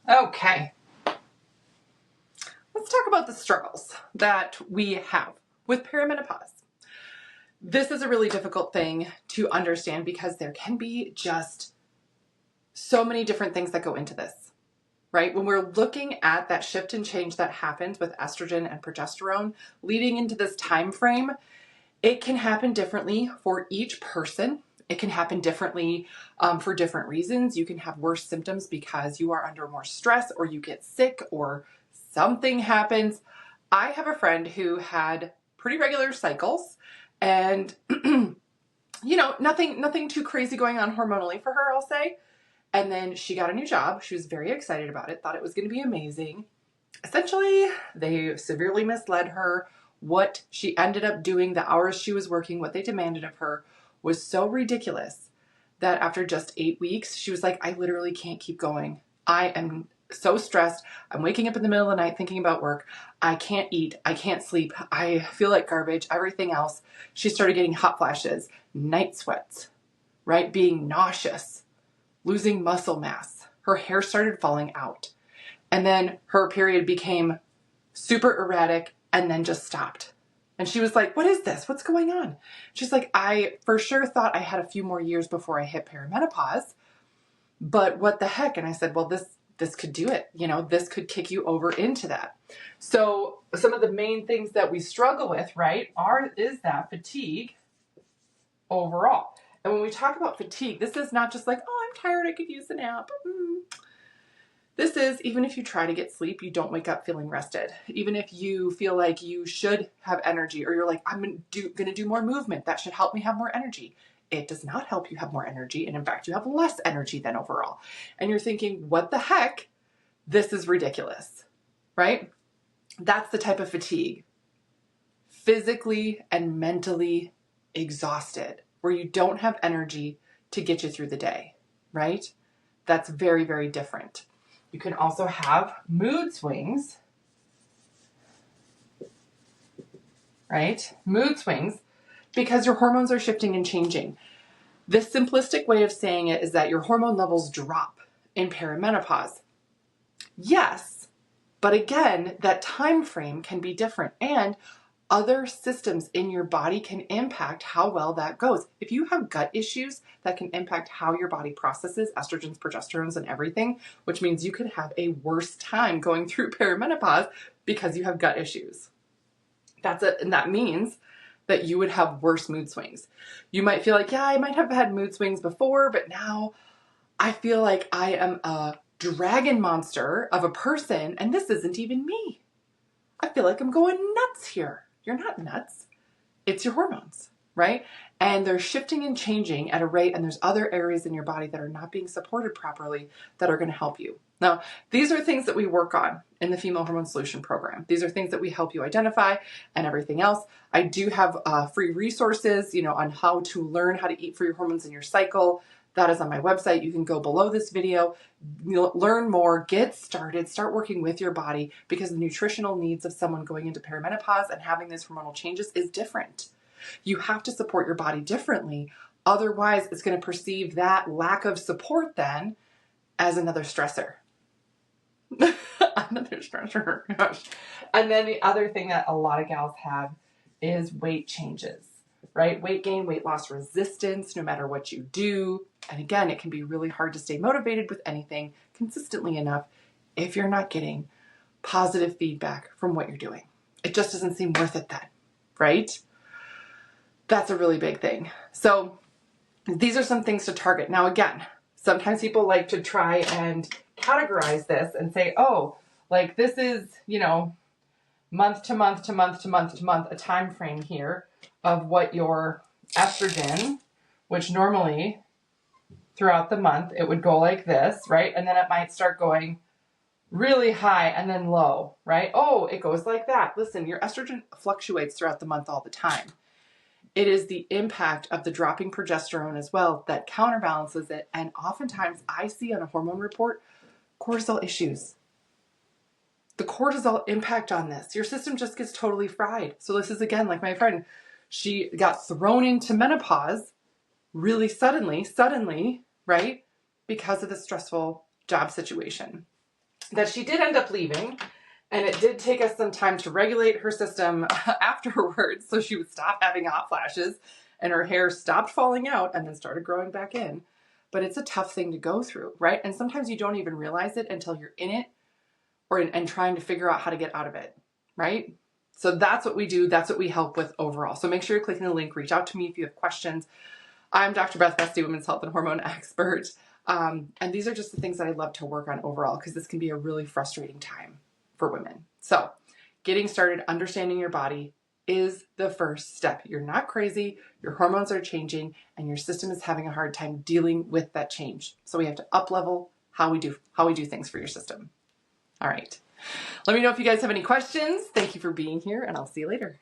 Okay, let's talk about the struggles that we have with perimenopause. This is a really difficult thing to understand because there can be just so many different things that go into this, right? When we're looking at that shift and change that happens with estrogen and progesterone leading into this time frame, it can happen differently for each person. It can happen differently for different reasons. You can have worse symptoms because you are under more stress, or you get sick, or something happens. I have a friend who had pretty regular cycles, and nothing too crazy going on hormonally for her, I'll say. And then she got a new job. She was very excited about it, thought it was going to be amazing. Essentially, they severely misled her. What she ended up doing, the hours she was working, what they demanded of her was so ridiculous that after just 8 weeks, she was like, I literally can't keep going. I am so stressed. I'm waking up in the middle of the night thinking about work. I can't eat. I can't sleep. I feel like garbage, everything else. She started getting hot flashes, night sweats, right? Being nauseous, losing muscle mass. Her hair started falling out. And then her period became super erratic and then just stopped. And she was like, what is this? What's going on? She's like, I for sure thought I had a few more years before I hit perimenopause, but what the heck? And I said, well, this could do it. This could kick you over into that. So some of the main things that we struggle with, right, is that fatigue overall. And when we talk about fatigue, this is not just like, oh, I'm tired, I could use a nap. This is, even if you try to get sleep, you don't wake up feeling rested. Even if you feel like you should have energy, or you're like, I'm going to do more movement, that should help me have more energy. It does not help you have more energy. And in fact, you have less energy than overall. And you're thinking, what the heck? This is ridiculous, right? That's the type of fatigue. Physically and mentally exhausted, where you don't have energy to get you through the day, right? That's very, very different. You can also have mood swings, right? Mood swings, because your hormones are shifting and changing. The simplistic way of saying it is that your hormone levels drop in perimenopause. Yes, but again, that time frame can be different, and other systems in your body can impact how well that goes. If you have gut issues, that can impact how your body processes estrogens, progesterones, and everything, which means you could have a worse time going through perimenopause because you have gut issues. And that means that you would have worse mood swings. You might feel like, yeah, I might have had mood swings before, but now I feel like I am a dragon monster of a person, and this isn't even me. I feel like I'm going nuts here. You're not nuts. It's your hormones, right? And they're shifting and changing at a rate, and there's other areas in your body that are not being supported properly that are going to help you. Now, these are things that we work on in the Female Hormone Solution Program. These are things that we help you identify and everything else. I do have free resources, on how to learn how to eat for your hormones in your cycle. That is on my website. You can go below this video, learn more, get started, start working with your body, because the nutritional needs of someone going into perimenopause and having these hormonal changes is different. You have to support your body differently. Otherwise, it's going to perceive that lack of support then as another stressor. Another stressor. Gosh. And then the other thing that a lot of gals have is weight changes, right? Weight gain, weight loss resistance, no matter what you do. And again, it can be really hard to stay motivated with anything consistently enough if you're not getting positive feedback from what you're doing. It just doesn't seem worth it then, right? That's a really big thing. So these are some things to target. Now, again, sometimes people like to try and categorize this and say, oh, like this is, month to month to month to month to month, a time frame here of what your estrogen, which normally throughout the month, it would go like this, right? And then it might start going really high and then low, right? Oh, it goes like that. Listen, your estrogen fluctuates throughout the month all the time. It is the impact of the dropping progesterone as well that counterbalances it. And oftentimes I see on a hormone report, cortisol issues. The cortisol impact on this, your system just gets totally fried. So this is, again, like my friend, she got thrown into menopause really suddenly, right? Because of the stressful job situation. that she did end up leaving, and it did take us some time to regulate her system afterwards, so she would stop having hot flashes and her hair stopped falling out and then started growing back in. But it's a tough thing to go through, right? And sometimes you don't even realize it until you're in it and trying to figure out how to get out of it, right? So that's what we do. That's what we help with overall. So make sure you're clicking the link. Reach out to me if you have questions. I'm Dr. Beth Bestie, women's health and hormone expert. And these are just the things that I love to work on overall, because this can be a really frustrating time for women. So getting started, understanding your body is the first step. You're not crazy. Your hormones are changing and your system is having a hard time dealing with that change. So we have to up level how we do things for your system. All right. Let me know if you guys have any questions. Thank you for being here, and I'll see you later.